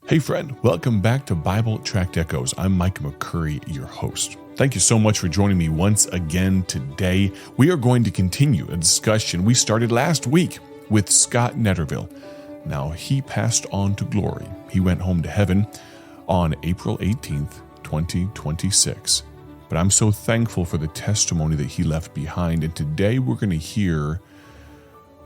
Hey friend, welcome back to Bible Tract Echoes. I'm Mike McCurry, your host. Thank you so much for joining me once again today. We are going to continue a discussion we started last week with Scott Netterville. Now, he passed on to glory. He went home to heaven on April 18th, 2026. But I'm so thankful for the testimony that he left behind, and today we're going to hear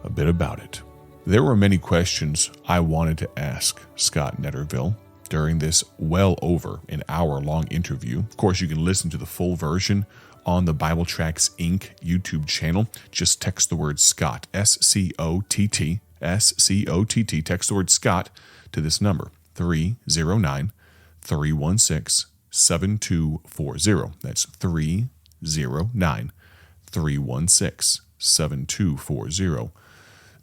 a bit about it. There were many questions I wanted to ask Scott Netterville during this well over an hour-long interview. Of course, you can listen to the full version on the Bible Tracts Inc. YouTube channel. Just text the word Scott, S-C-O-T-T, S-C-O-T-T. Text the word Scott to this number, 309-316-7240. That's 309-316-7240.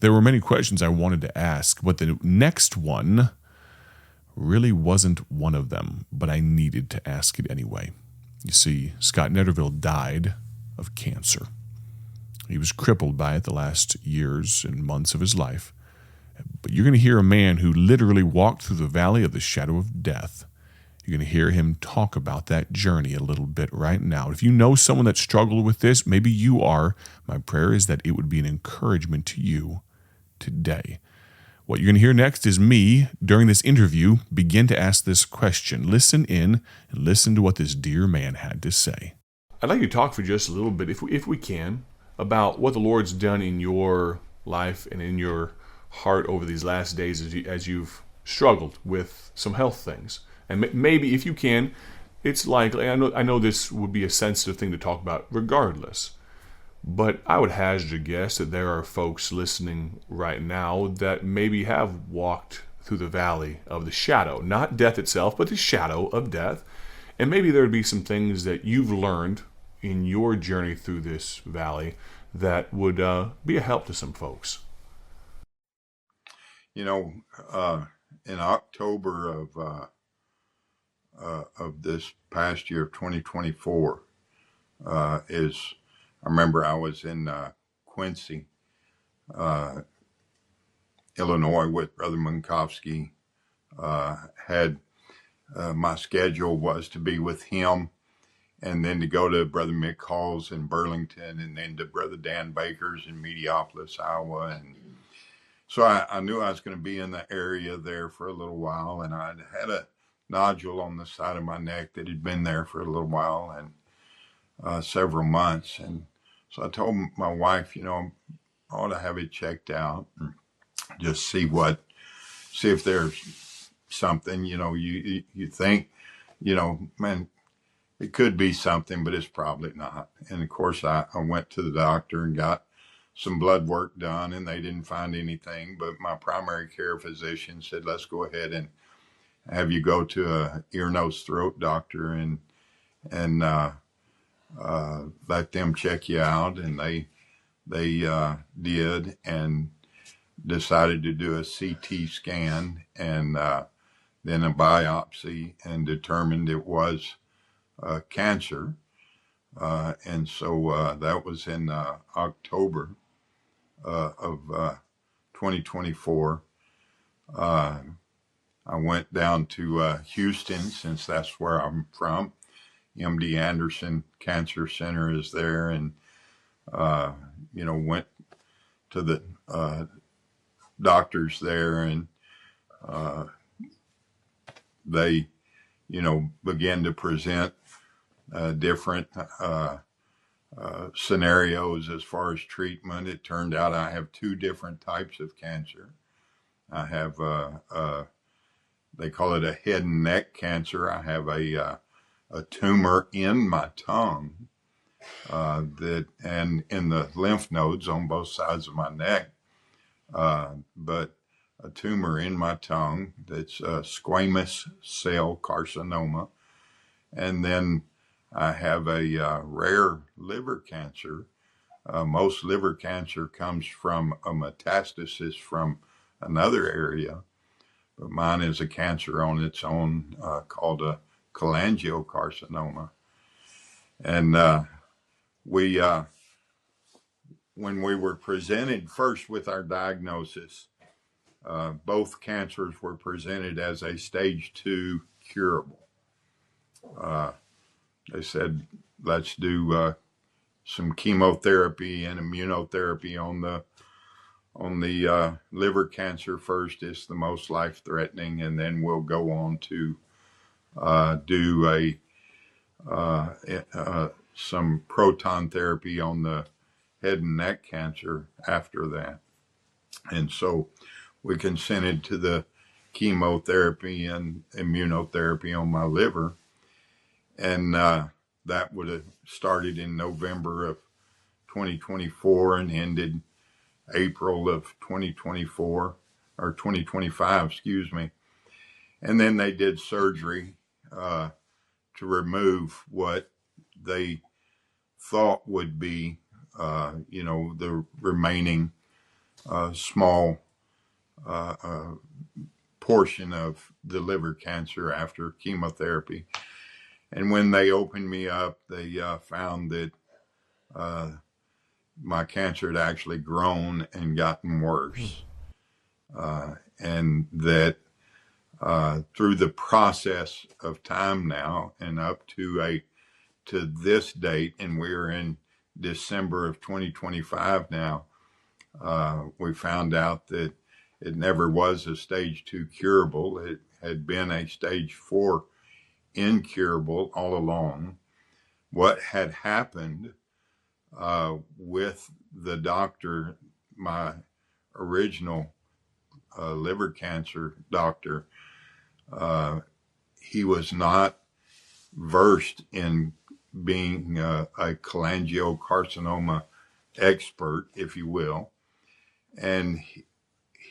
There were many questions I wanted to ask, but the next one really wasn't one of them, but I needed to ask it anyway. You see, Scott Netterville died of cancer. He was crippled by it the last years and months of his life. But you're going to hear a man who literally walked through the valley of the shadow of death. You're going to hear him talk about that journey a little bit right now. If you know someone that struggled with this, maybe you are. My prayer is that it would be an encouragement to you today. What you're going to hear next is me, during this interview, begin to ask this question. Listen in and listen to what this dear man had to say. I'd like to talk for just a little bit, if we can, about what the Lord's done in your life and in your heart over these last days as you've struggled with some health things. And maybe, if you can, it's likely, I know this would be a sensitive thing to talk about regardless, but I would hazard a guess that there are folks listening right now that maybe have walked through the valley of the shadow, not death itself, but the shadow of death. And maybe there would be some things that you've learned in your journey through this valley that would be a help to some folks. You know, in October of this past year of 2024 I remember I was in Quincy, Illinois with Brother Minkowski. Had my schedule was to be with him and then to go to Brother Mick Hall's in Burlington and then to Brother Dan Baker's in Mediopolis, Iowa. And so I knew I was going to be in the area there for a little while, and I'd had a nodule on the side of my neck that had been there for a little while and several months. And so I told my wife, I ought to have it checked out and just see if there's something, you think, man, it could be something, but it's probably not. And of course, I went to the doctor and got some blood work done, and they didn't find anything. But my primary care physician said, let's go ahead and have you go to a ear, nose, throat doctor and let them check you out. And they did and decided to do a CT scan and then a biopsy and determined it was cancer. And so that was in October of 2024. I went down to Houston, since that's where I'm from. MD Anderson Cancer Center is there, and went to the doctors there, and they began to present different scenarios as far as treatment. It turned out I have two different types of cancer. I have they call it a head and neck cancer. I have a tumor in my tongue and in the lymph nodes on both sides of my neck, but a tumor in my tongue that's squamous cell carcinoma. And then I have a rare liver cancer. Most liver cancer comes from a metastasis from another area, but mine is a cancer on its own called a cholangiocarcinoma. And when we were presented first with our diagnosis, Both cancers were presented as a stage 2 curable. They said, let's do some chemotherapy and immunotherapy on the liver cancer first. It's the most life-threatening, and then we'll go on to do some proton therapy on the head and neck cancer after that. And so we consented to the chemotherapy and immunotherapy on my liver. And that would have started in November of 2024 and ended April of 2024, or 2025, excuse me. And then they did surgery to remove what they thought would be, the remaining small portion of the liver cancer after chemotherapy. And when they opened me up, they found that my cancer had actually grown and gotten worse. And that through the process of time now and up to this date, and we're in December of 2025 now, we found out that it never was a stage 2 curable. It had been a stage 4 incurable all along. What had happened with the doctor, my original liver cancer doctor, he was not versed in being a cholangiocarcinoma expert, if you will, and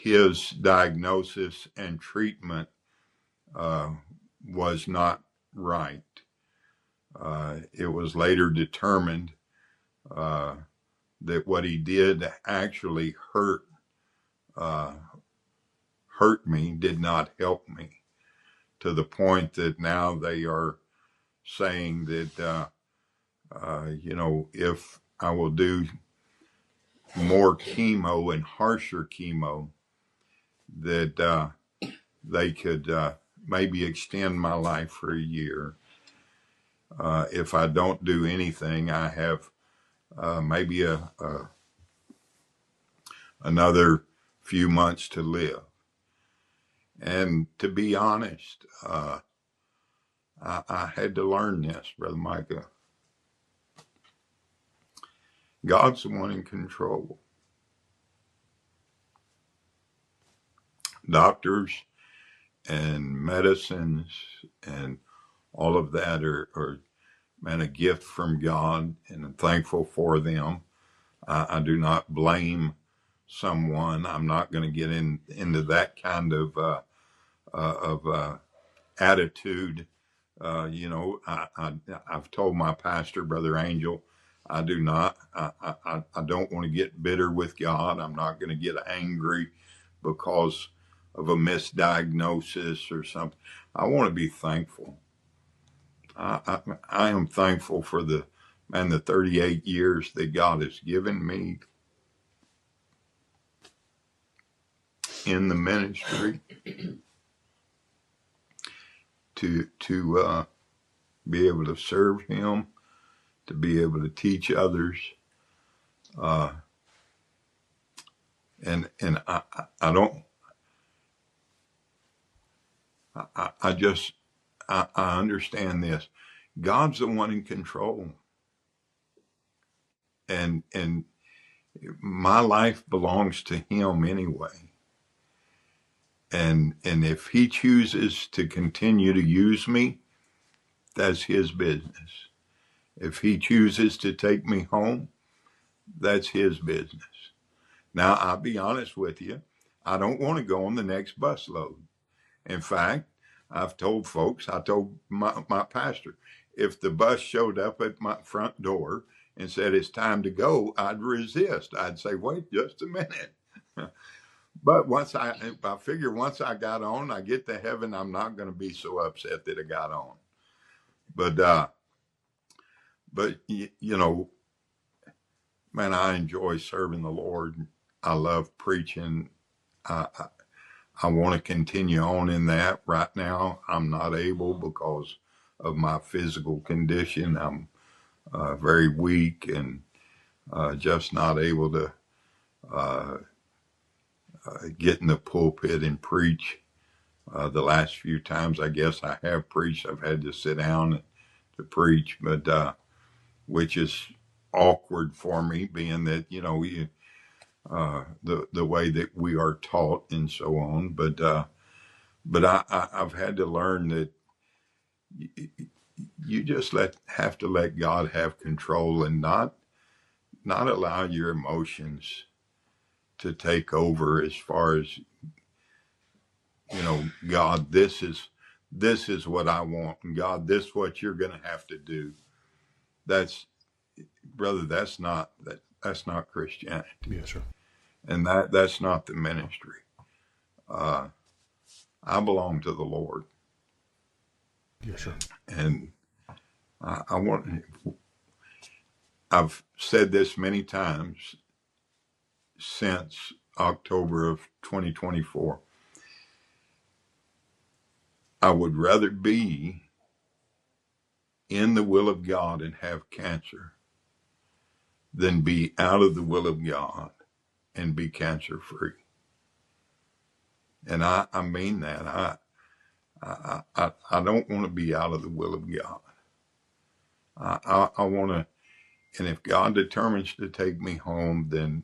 his diagnosis and treatment was not right. It was later determined that what he did actually hurt me, did not help me, to the point that now they are saying that, if I will do more chemo and harsher chemo, that they could maybe extend my life for a year. If I don't do anything, I have maybe another few months to live. And to be honest, I had to learn this, Brother Micah. God's the one in control. Doctors and medicines and all of that are a gift from God, and I'm thankful for them. I do not blame someone. I'm not going to get into that kind of attitude. I've told my pastor, Brother Angel, I don't want to get bitter with God. I'm not going to get angry because of a misdiagnosis or something. I want to be thankful. I am thankful for the 38 years that God has given me in the ministry to be able to serve Him, to be able to teach others, and I understand this. God's the one in control, and my life belongs to Him anyway. And if He chooses to continue to use me, that's His business. If He chooses to take me home, that's His business. Now, I'll be honest with you, I don't want to go on the next busload. In fact, I've told folks, I told my pastor, if the bus showed up at my front door and said it's time to go, I'd resist. I'd say, wait just a minute. But I figure once I got on, I get to heaven, I'm not going to be so upset that I got on. But man, I enjoy serving the Lord. I love preaching. I want to continue on in that. Right now, I'm not able because of my physical condition. I'm very weak and just not able to get in the pulpit and preach. The last few times I guess I have preached, I've had to sit down to preach, but which is awkward for me, being that, you know, the way that we are taught and so on. But I've had to learn that you just have to let God have control and not allow your emotions to take over, as far as, you know, God, this is what I want, and God, this is what you're going to have to do. That's not Christianity. Yes, sir. And that's not the ministry. I belong to the Lord. Yes, sir. And I've said this many times since October of 2024. I would rather be in the will of God and have cancer than be out of the will of God and be cancer free. And I mean that. I don't want to be out of the will of God. I want to, and if God determines to take me home, then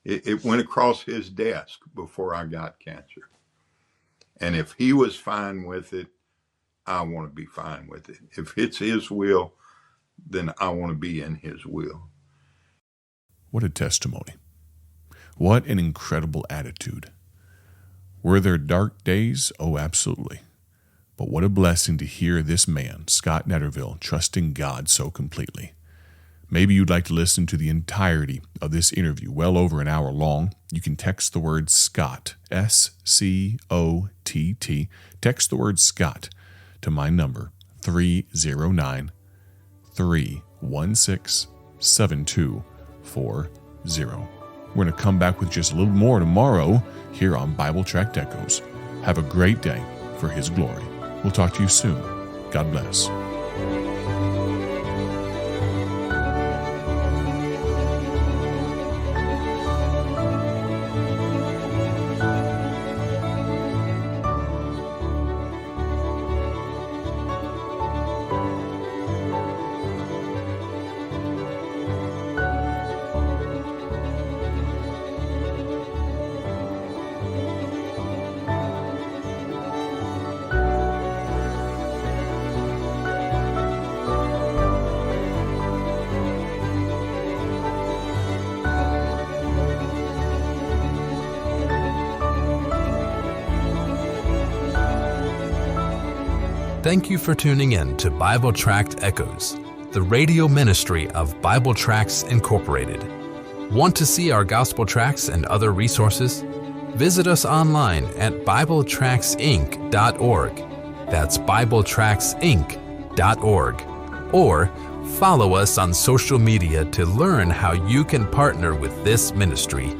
it went across his desk before I got cancer. And if he was fine with it, I want to be fine with it. If it's his will, then I want to be in his will. What a testimony. What an incredible attitude. Were there dark days? Oh, absolutely. But what a blessing to hear this man, Scott Netterville, trusting God so completely. Maybe you'd like to listen to the entirety of this interview, well over an hour long. You can text the word Scott, SCOTT. Text the word Scott to my number, 309-316-7240. We're going to come back with just a little more tomorrow here on Bible Tract Echoes. Have a great day for His glory. We'll talk to you soon. God bless. Thank you for tuning in to Bible Tract Echoes, the radio ministry of Bible Tracts Incorporated. Want to see our gospel tracts and other resources? Visit us online at BibleTractsInc.org. That's BibleTractsInc.org. Or follow us on social media to learn how you can partner with this ministry.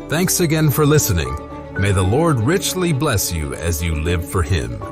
Thanks again for listening. May the Lord richly bless you as you live for Him.